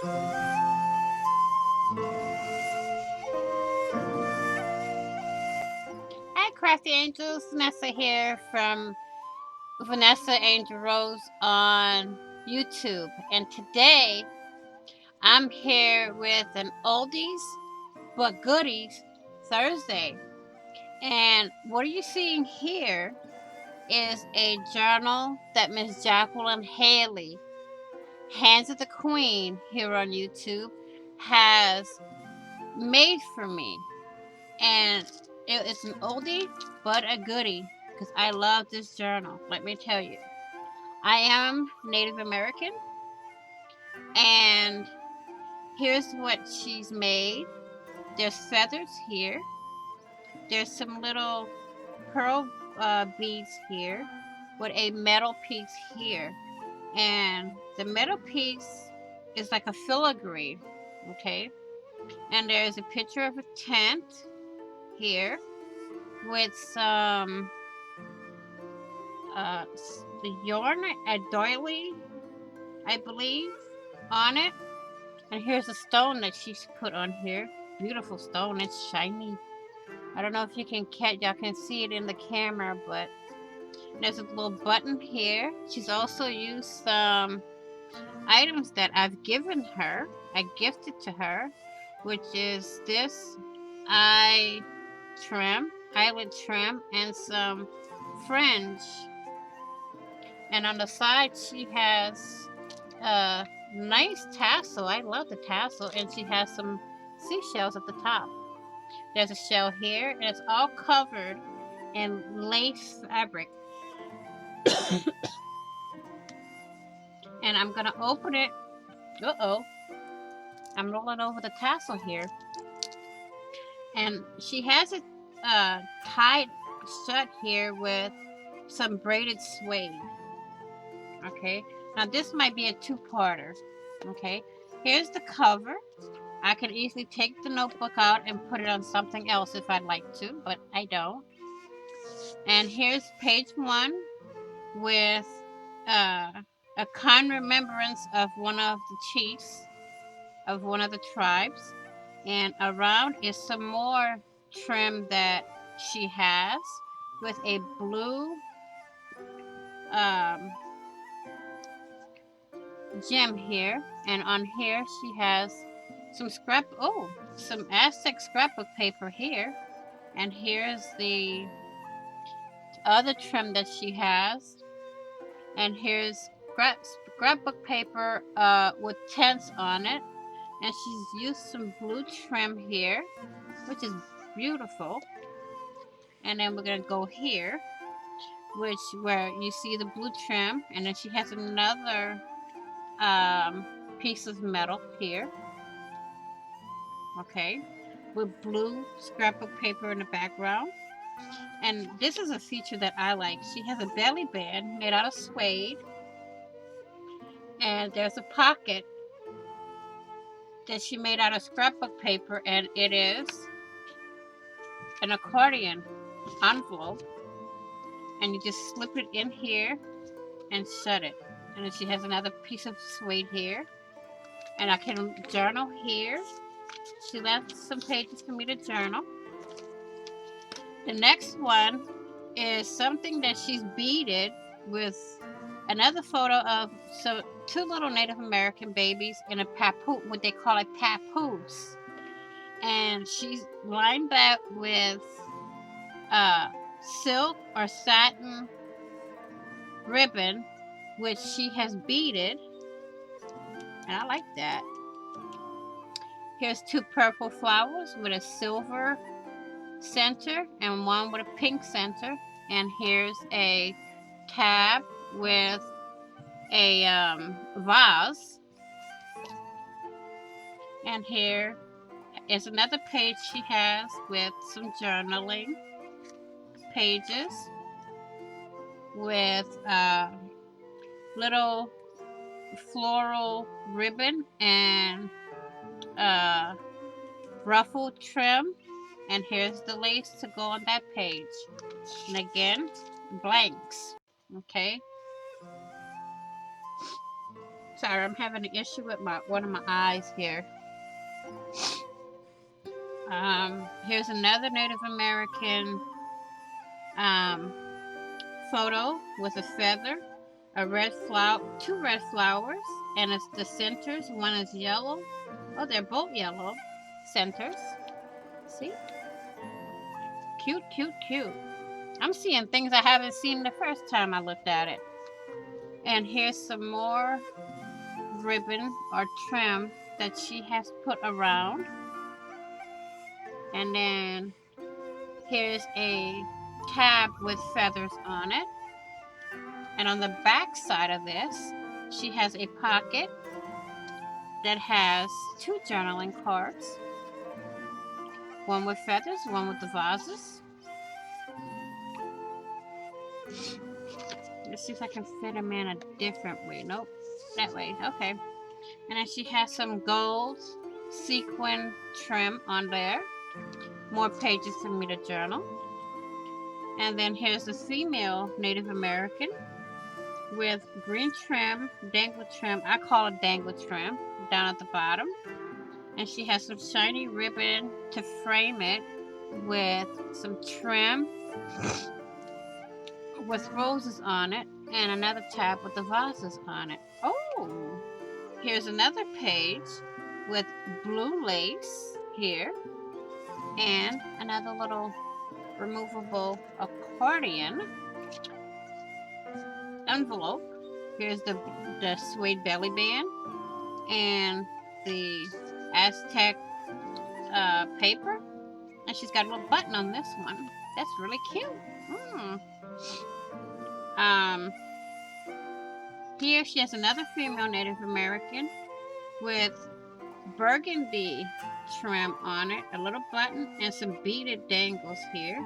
Hi, Crafty Angels. Vanessa here from Vanessa AngelRose on YouTube. And today I'm here with an Oldies but Goodies Thursday. And what are you seeing here is a journal that Miss Jacqueline Haley, Hands of the Queen here on YouTube, has made for me. And it's an oldie but a goodie because I love this journal. Let me tell you, I am Native American, and here's what she's made. There's feathers here. There's some little pearl beads here with a metal piece here, and the metal piece is like a filigree, okay? And there's a picture of a tent here with some the yarn, a doily, I believe, on it. And here's a stone that she's put on here. Beautiful stone. It's shiny. I don't know if you can catch, y'all can see it in the camera, but there's a little button here. She's also used some items that I've given her. I gifted to her, which is this eye trim, eyelid trim, and some fringe. And on the side, she has a nice tassel. I love the tassel. And she has some seashells at the top. There's a shell here, and it's all covered in lace fabric. And I'm going to open it. Uh-oh. I'm rolling over the tassel here. And she has it tied shut here with some braided suede. Okay, now this might be a two-parter. Okay, here's the cover. I could easily take the notebook out and put it on something else if I'd like to, but I don't. And here's page 1 with a kind remembrance of one of the chiefs of one of the tribes. And around is some more trim that she has with a blue gem here, and on here she has some some Aztec scrapbook paper here, and here's the other trim that she has, and here's scrapbook paper with tents on it, and she's used some blue trim here, which is beautiful. And then we're gonna go here, where you see the blue trim, and then she has another piece of metal here, okay, with blue scrapbook paper in the background. And this is a feature that I like. She has a belly band made out of suede, and there's a pocket that she made out of scrapbook paper, and it is an accordion envelope, and you just slip it in here and shut it. And then she has another piece of suede here, and I can journal here. She left some pages for me to journal. The next one is something that she's beaded with another photo of two little Native American babies in a papoose, what they call a papoose. And she's lined that with silk or satin ribbon, which she has beaded. And I like that. Here's two purple flowers with a silver center and one with a pink center. And here's a tab with a vase. And here is another page she has with some journaling pages with little floral ribbon and ruffled trim. And here's the lace to go on that page. And again, blanks. Okay. Sorry, I'm having an issue with one of my eyes here. Here's another Native American photo with a feather, a red flower, two red flowers, and it's the centers. One is yellow. Oh, they're both yellow centers. See? Cute, cute, cute. I'm seeing things I haven't seen the first time I looked at it. And here's some more ribbon or trim that she has put around. And then here's a tab with feathers on it. And on the back side of this, she has a pocket that has two journaling cards. One with feathers, one with the vases. Let's see if I can fit them in a different way. Nope, that way. Okay. And then she has some gold sequin trim on there. More pages for me to journal. And then here's the female Native American with green trim, dangle trim. I call it dangle trim down at the bottom. And she has some shiny ribbon to frame it with some trim with roses on it and another tab with the vases on it. Oh, here's another page with blue lace here and another little removable accordion envelope. Here's the suede belly band and the Aztec paper. And she's got a little button on this one. That's really cute. Here she has another female Native American with burgundy trim on it, a little button, and some beaded dangles here.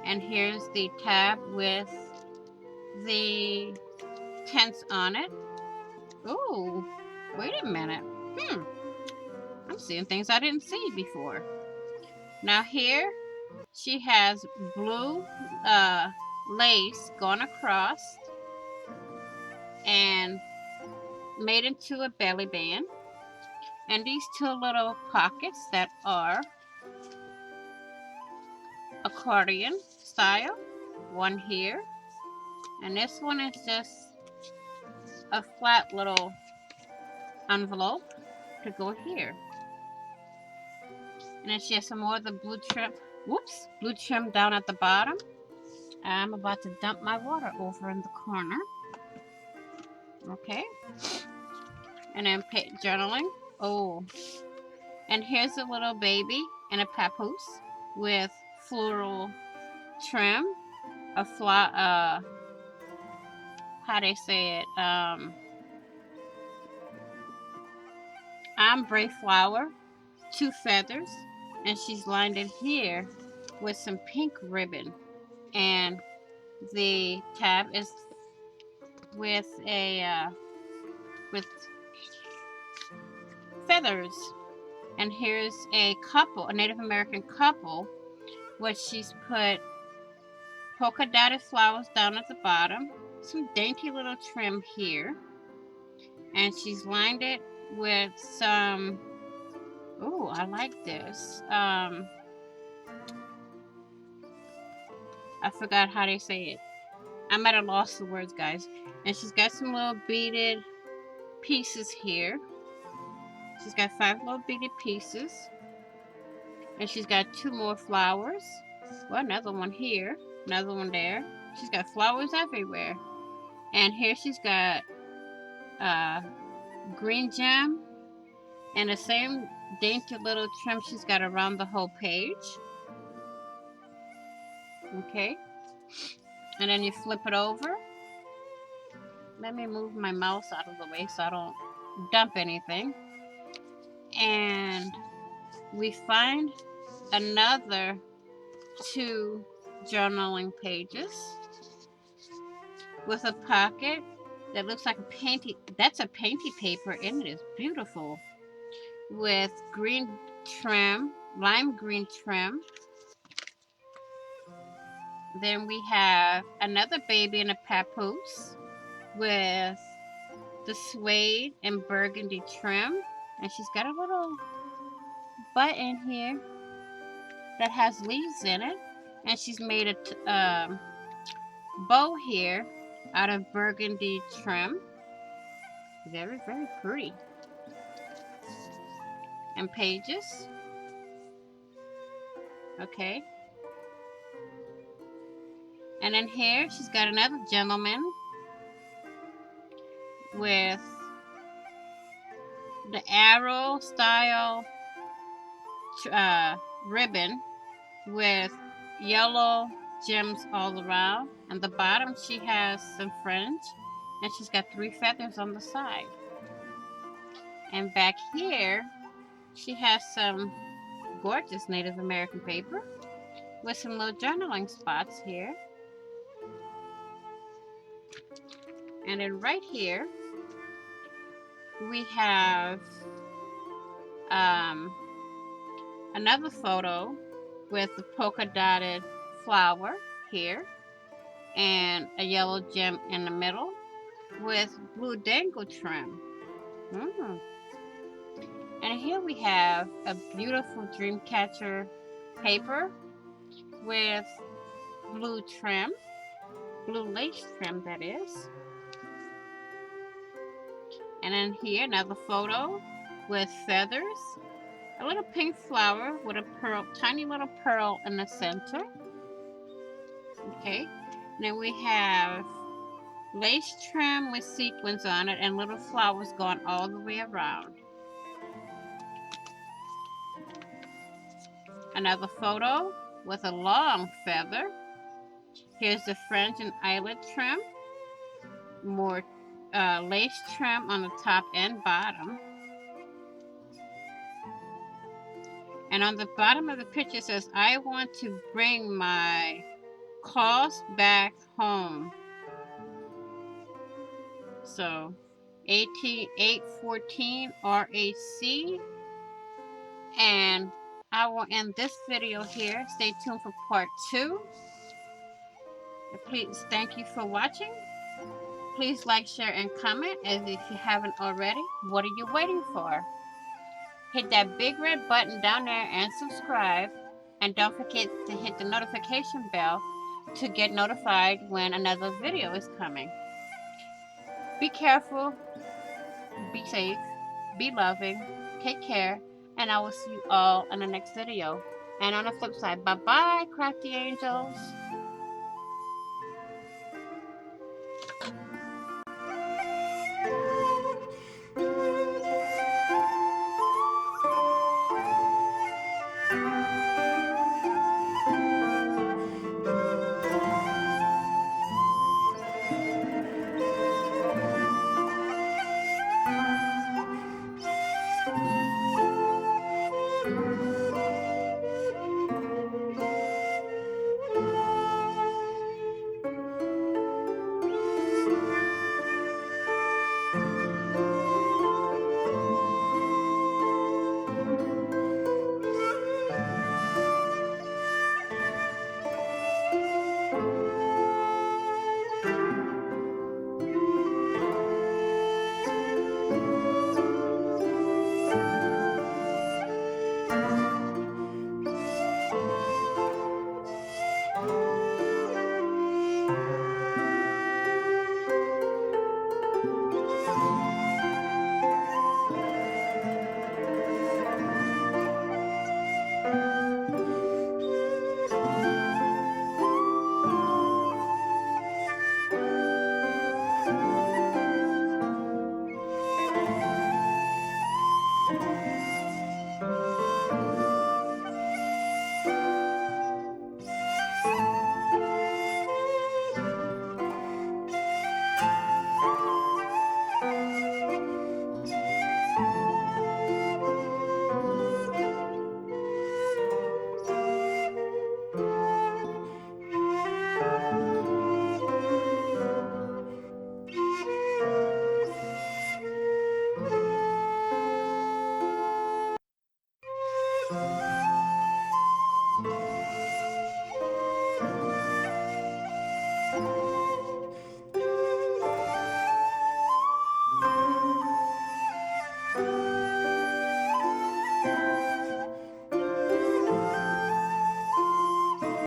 And here's the tab with the tents on it. Oh, wait a minute. I'm seeing things I didn't see before. Now here she has blue lace going across and made into a belly band. And these two little pockets that are accordion style. One here. And this one is just a flat little envelope to go here. And then she has some more of the blue trim. Whoops, blue trim down at the bottom. I'm about to dump my water over in the corner. Okay. And then journaling. Oh. And here's a little baby in a papoose with floral trim. A how they say it? Ombre flower, two feathers, and she's lined it here with some pink ribbon. And the tab is with a with feathers. And here's a couple, a Native American couple, which she's put polka dotted flowers down at the bottom, some dainty little trim here, and she's lined it with some, oh, I like this. I forgot how they say it. I might have lost the words, guys. And she's got some little beaded pieces here. She's got 5 little beaded pieces. And she's got 2 more flowers. Well, another one here, another one there. She's got flowers everywhere. And here she's got green gem and the same dainty little trim she's got around the whole page. Okay. And then you flip it over. Let me move my mouse out of the way so I don't dump anything. And we find another 2 journaling pages with a pocket that looks like a painty. That's a painty paper and it is beautiful with green trim, lime green trim. Then we have another baby in a papoose with the suede and burgundy trim. And she's got a little button here that has leaves in it. And she's made a bow here out of burgundy trim. Very, very pretty. And pages. Okay. And in here, she's got another gentleman with the arrow style ribbon with yellow gems all around. And the bottom, she has some fringe. And she's got 3 feathers on the side. And back here, she has some gorgeous Native American paper with some little journaling spots here. And then right here, we have another photo with the polka dotted flower here and a yellow gem in the middle with blue dangle trim. And here we have a beautiful Dreamcatcher paper with blue trim, blue lace trim that is. And then here another photo with feathers, a little pink flower with a pearl, tiny little pearl in the center. Okay, and then we have lace trim with sequins on it and little flowers going all the way around. Another photo with a long feather. Here's the fringe and eyelet trim. More lace trim on the top and bottom. And on the bottom of the picture it says, I want to bring my cause back home. So 814 RAC. And I will end this video here. Stay tuned for part 2. And please, thank you for watching. Please like, share, and comment. And if you haven't already, what are you waiting for? Hit that big red button down there and subscribe. And don't forget to hit the notification bell to get notified when another video is coming. Be careful, be safe, be loving, take care, and I will see you all in the next video. And on the flip side, bye-bye, crafty angels.